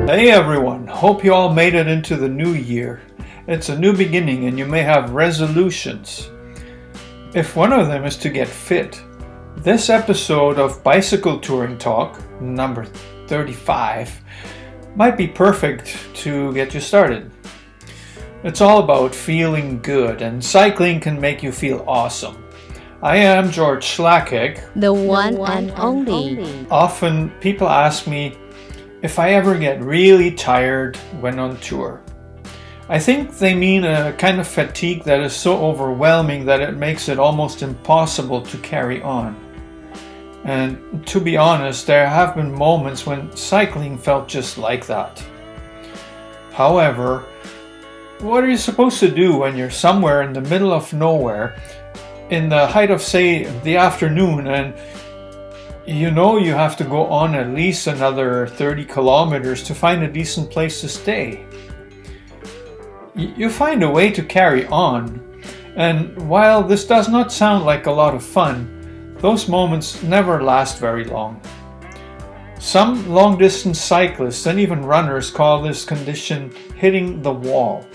Hey everyone, hope you all made it into the new year. It's a new beginning and you may have resolutions. If one of them is to get fit, this episode of Bicycle Touring Talk, number 35, might be perfect to get you started. It's all about feeling good, and cycling can make you feel awesome. I am George Schlacek. The one and only. Often people ask me if I ever get really tired when on tour. I think they mean a kind of fatigue that is so overwhelming that it makes it almost impossible to carry on. And to be honest, there have been moments when cycling felt just like that. However, what are you supposed to do when you're somewhere in the middle of nowhere in the height of, say, the afternoon, and you know you have to go on at least another 30 kilometers to find a decent place to stay? You find a way to carry on, and while this does not sound like a lot of fun, those moments never last very long. Some long-distance cyclists and even runners call this condition hitting the wall.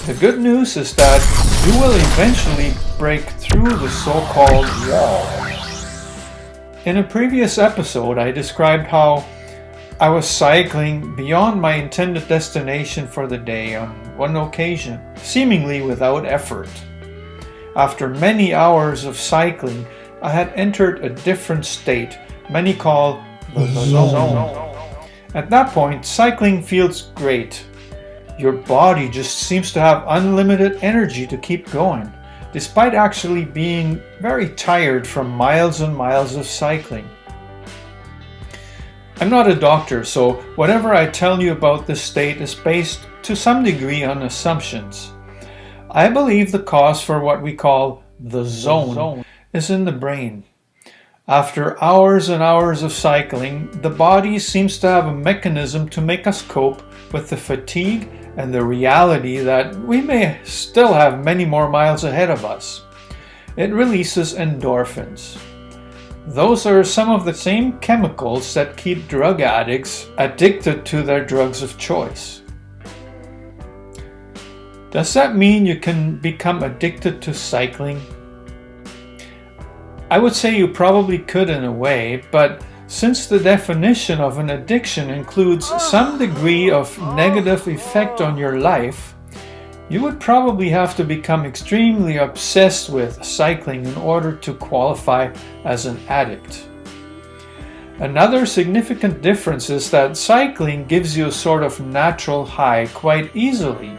The good news is that you will eventually break through the so-called wall. In a previous episode, I described how I was cycling beyond my intended destination for the day on one occasion, seemingly without effort. After many hours of cycling, I had entered a different state, many call the zone. At that point, cycling feels great. Your body just seems to have unlimited energy to keep going, despite actually being very tired from miles and miles of cycling. I'm not a doctor, so whatever I tell you about this state is based to some degree on assumptions. I believe the cause for what we call the zone is in the brain. After hours and hours of cycling, the body seems to have a mechanism to make us cope with the fatigue and the reality that we may still have many more miles ahead of us. It releases endorphins. Those are some of the same chemicals that keep drug addicts addicted to their drugs of choice. Does that mean you can become addicted to cycling? I would say you probably could in a way, but since the definition of an addiction includes some degree of negative effect on your life, you would probably have to become extremely obsessed with cycling in order to qualify as an addict. Another significant difference is that cycling gives you a sort of natural high quite easily.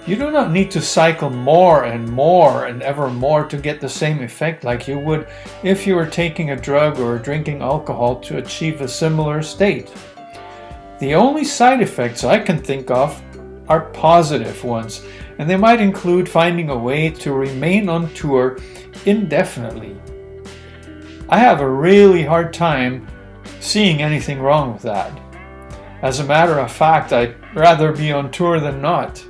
You do not need to cycle more and ever more to get the same effect like you would if you were taking a drug or drinking alcohol to achieve a similar state. The only side effects I can think of are positive ones, and they might include finding a way to remain on tour indefinitely. I have a really hard time seeing anything wrong with that. As a matter of fact, I'd rather be on tour than not.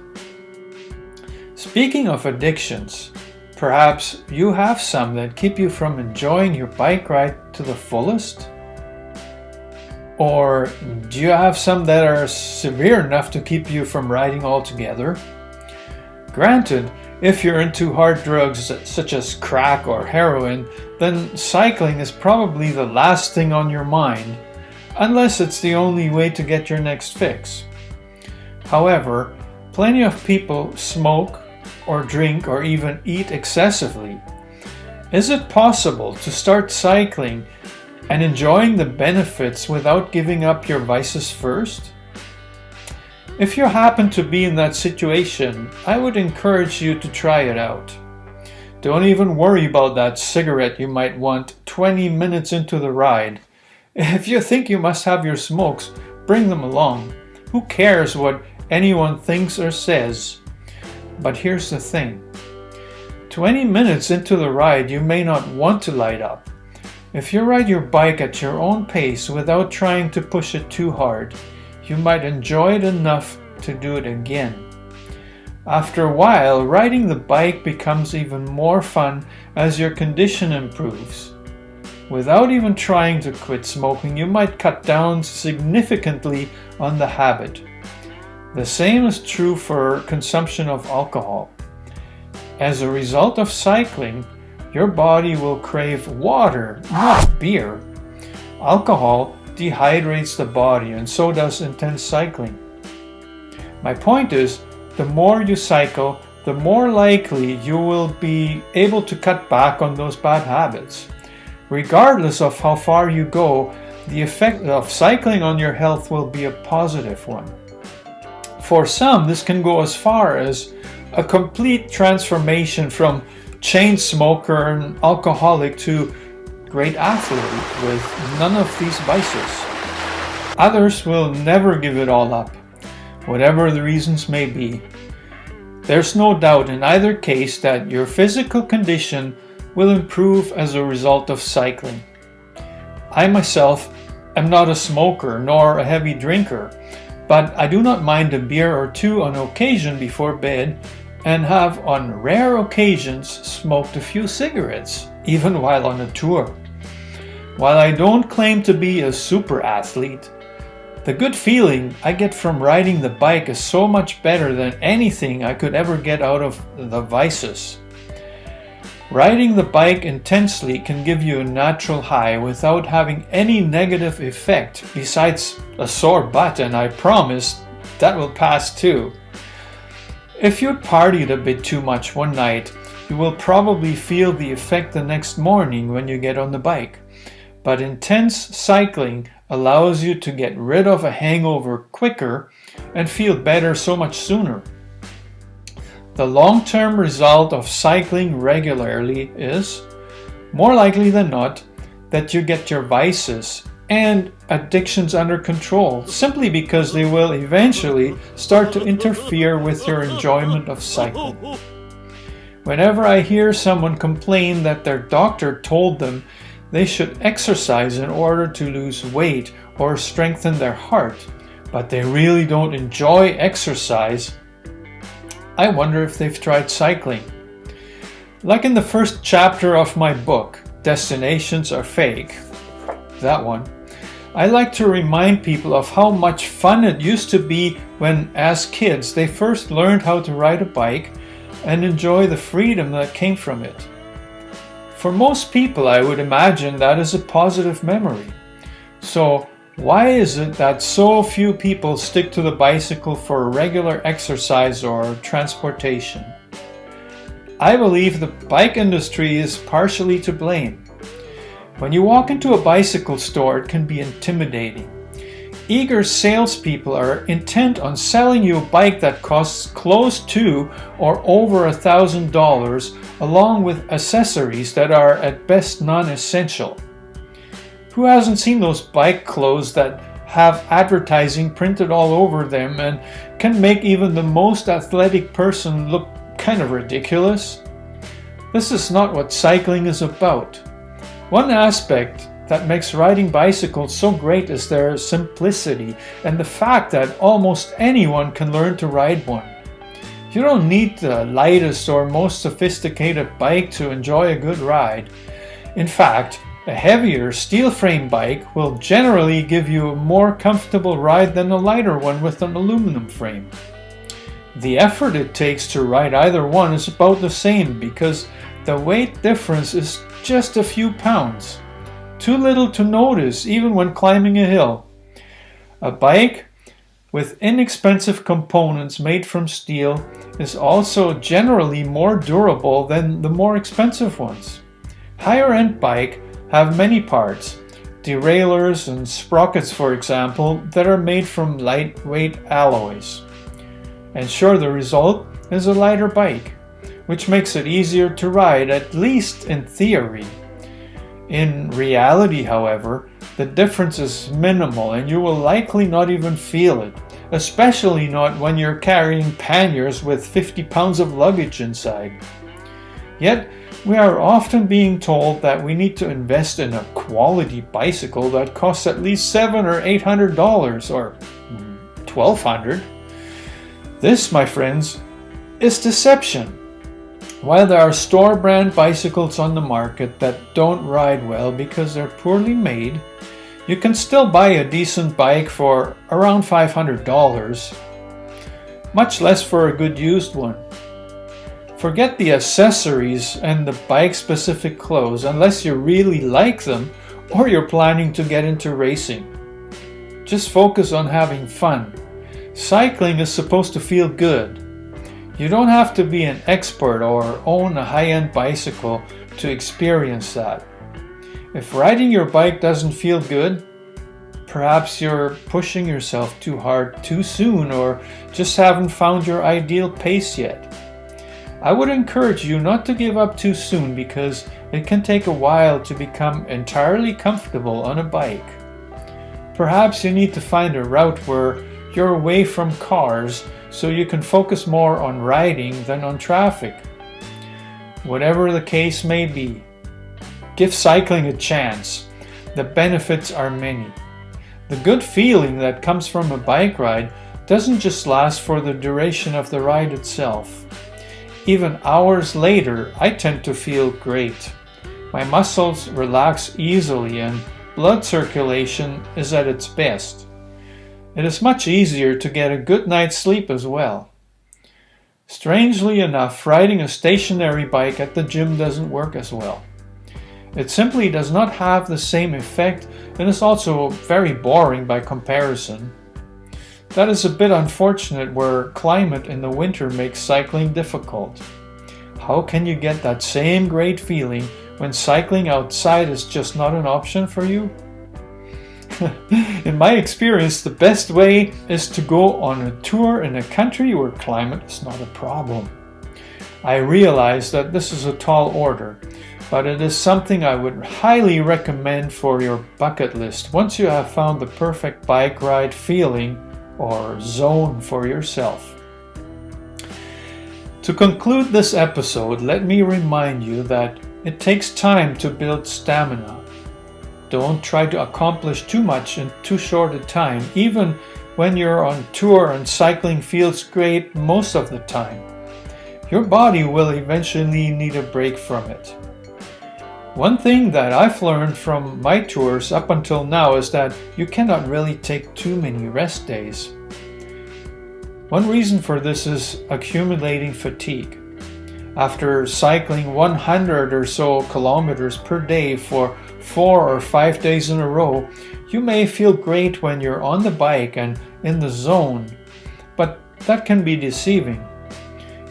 Speaking of addictions, perhaps you have some that keep you from enjoying your bike ride to the fullest? Or do you have some that are severe enough to keep you from riding altogether? Granted, if you're into hard drugs such as crack or heroin, then cycling is probably the last thing on your mind, unless it's the only way to get your next fix. However, plenty of people smoke or drink or even eat excessively. Is it possible to start cycling and enjoying the benefits without giving up your vices first? If you happen to be in that situation, I would encourage you to try it out. Don't even worry about that cigarette you might want 20 minutes into the ride. If you think you must have your smokes, bring them along. Who cares what anyone thinks or says? But here's the thing. 20 minutes into the ride, you may not want to light up. If you ride your bike at your own pace without trying to push it too hard, you might enjoy it enough to do it again. After a while, riding the bike becomes even more fun as your condition improves. Without even trying to quit smoking, you might cut down significantly on the habit. The same is true for consumption of alcohol. As a result of cycling, your body will crave water, not beer. Alcohol dehydrates the body, and so does intense cycling. My point is, the more you cycle, the more likely you will be able to cut back on those bad habits. Regardless of how far you go, the effect of cycling on your health will be a positive one. For some, this can go as far as a complete transformation from chain smoker and alcoholic to great athlete with none of these vices. Others will never give it all up, whatever the reasons may be. There's no doubt in either case that your physical condition will improve as a result of cycling. I myself am not a smoker nor a heavy drinker, but I do not mind a beer or two on occasion before bed, and have on rare occasions smoked a few cigarettes, even while on a tour. While I don't claim to be a super athlete, the good feeling I get from riding the bike is so much better than anything I could ever get out of the vices. Riding the bike intensely can give you a natural high without having any negative effect besides a sore butt, and I promise that will pass too. If you partied a bit too much one night, you will probably feel the effect the next morning when you get on the bike. But intense cycling allows you to get rid of a hangover quicker and feel better so much sooner. The long-term result of cycling regularly is, more likely than not, that you get your vices and addictions under control, simply because they will eventually start to interfere with your enjoyment of cycling. Whenever I hear someone complain that their doctor told them they should exercise in order to lose weight or strengthen their heart, but they really don't enjoy exercise, I wonder if they've tried cycling. Like in the first chapter of my book, Destinations Are Fake, that one, I like to remind people of how much fun it used to be when, as kids, they first learned how to ride a bike and enjoy the freedom that came from it. For most people, I would imagine that is a positive memory. So, why is it that so few people stick to the bicycle for regular exercise or transportation? I believe the bike industry is partially to blame. When you walk into a bicycle store, it can be intimidating. Eager salespeople are intent on selling you a bike that costs close to or over $1,000, along with accessories that are at best non-essential. Who hasn't seen those bike clothes that have advertising printed all over them and can make even the most athletic person look kind of ridiculous? This is not what cycling is about. One aspect that makes riding bicycles so great is their simplicity and the fact that almost anyone can learn to ride one. You don't need the lightest or most sophisticated bike to enjoy a good ride. In fact, a heavier steel frame bike will generally give you a more comfortable ride than a lighter one with an aluminum frame. The effort it takes to ride either one is about the same because the weight difference is just a few pounds. Too little to notice even when climbing a hill. A bike with inexpensive components made from steel is also generally more durable than the more expensive ones. Higher-end bikes have many parts, derailleurs and sprockets for example, that are made from lightweight alloys. And sure, the result is a lighter bike, which makes it easier to ride, at least in theory. In reality, however, the difference is minimal and you will likely not even feel it, especially not when you're carrying panniers with 50 pounds of luggage inside. Yet, we are often being told that we need to invest in a quality bicycle that costs at least $700 or $800 or $1,200. This, my friends, is deception. While there are store brand bicycles on the market that don't ride well because they're poorly made, you can still buy a decent bike for around $500, much less for a good used one. Forget the accessories and the bike-specific clothes unless you really like them or you're planning to get into racing. Just focus on having fun. Cycling is supposed to feel good. You don't have to be an expert or own a high-end bicycle to experience that. If riding your bike doesn't feel good, perhaps you're pushing yourself too hard too soon or just haven't found your ideal pace yet. I would encourage you not to give up too soon because it can take a while to become entirely comfortable on a bike. Perhaps you need to find a route where you're away from cars so you can focus more on riding than on traffic. Whatever the case may be, give cycling a chance. The benefits are many. The good feeling that comes from a bike ride doesn't just last for the duration of the ride itself. Even hours later, I tend to feel great. My muscles relax easily and blood circulation is at its best. It is much easier to get a good night's sleep as well. Strangely enough, riding a stationary bike at the gym doesn't work as well. It simply does not have the same effect and is also very boring by comparison. That is a bit unfortunate where climate in the winter makes cycling difficult. How can you get that same great feeling when cycling outside is just not an option for you? In my experience, the best way is to go on a tour in a country where climate is not a problem. I realize that this is a tall order, but it is something I would highly recommend for your bucket list once you have found the perfect bike ride feeling or zone for yourself. To conclude this episode, let me remind you that it takes time to build stamina. Don't try to accomplish too much in too short a time, even when you're on tour and cycling feels great most of the time. Your body will eventually need a break from it. One thing that I've learned from my tours up until now is that you cannot really take too many rest days. One reason for this is accumulating fatigue. After cycling 100 or so kilometers per day for 4 or 5 days in a row, you may feel great when you're on the bike and in the zone, but that can be deceiving.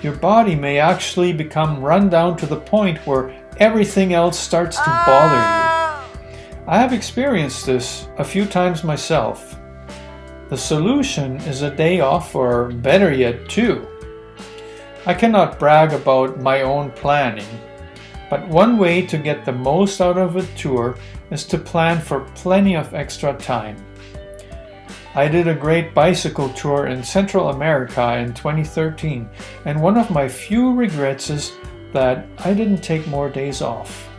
Your body may actually become run down to the point where everything else starts to bother you. I have experienced this a few times myself. The solution is a day off, or better yet, 2. I cannot brag about my own planning, but one way to get the most out of a tour is to plan for plenty of extra time. I did a great bicycle tour in Central America in 2013, and one of my few regrets is that I didn't take more days off.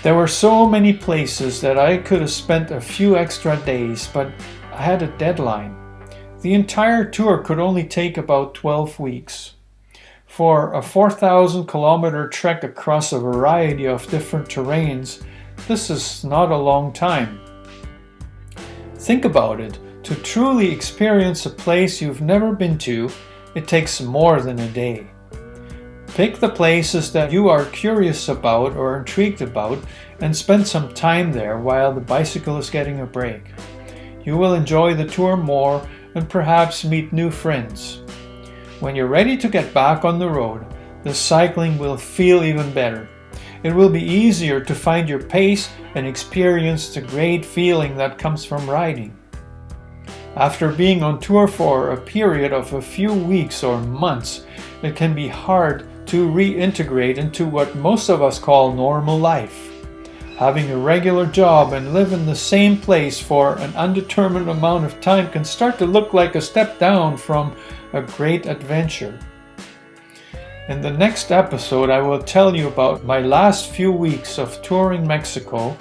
There were so many places that I could have spent a few extra days, but I had a deadline. The entire tour could only take about 12 weeks. For a 4,000 kilometer trek across a variety of different terrains, this is not a long time. Think about it. To truly experience a place you've never been to, it takes more than a day. Pick the places that you are curious about or intrigued about and spend some time there while the bicycle is getting a break. You will enjoy the tour more and perhaps meet new friends. When you're ready to get back on the road, the cycling will feel even better. It will be easier to find your pace and experience the great feeling that comes from riding. After being on tour for a period of a few weeks or months, it can be hard to reintegrate into what most of us call normal life. Having a regular job and live in the same place for an undetermined amount of time can start to look like a step down from a great adventure. In the next episode, I will tell you about my last few weeks of touring Mexico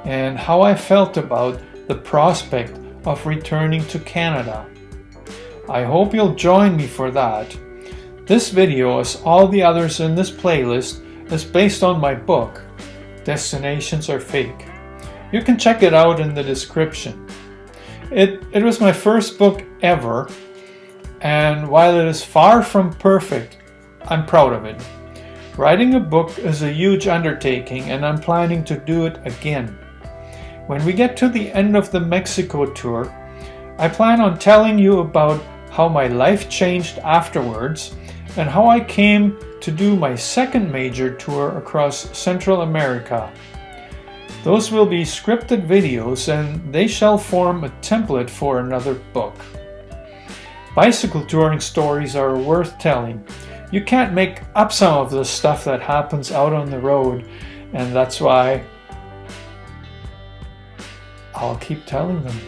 and how I felt about the prospect of returning to Canada. I hope you'll join me for that. This video, as all the others in this playlist, is based on my book, Destinations Are Fake. You can check it out in the description. It was my first book ever, and while it is far from perfect, I'm proud of it. Writing a book is a huge undertaking, and I'm planning to do it again. When we get to the end of the Mexico tour, I plan on telling you about how my life changed afterwards and how I came to do my second major tour across Central America. Those will be scripted videos, and they shall form a template for another book. Bicycle touring stories are worth telling. You can't make up some of the stuff that happens out on the road, and that's why I'll keep telling them.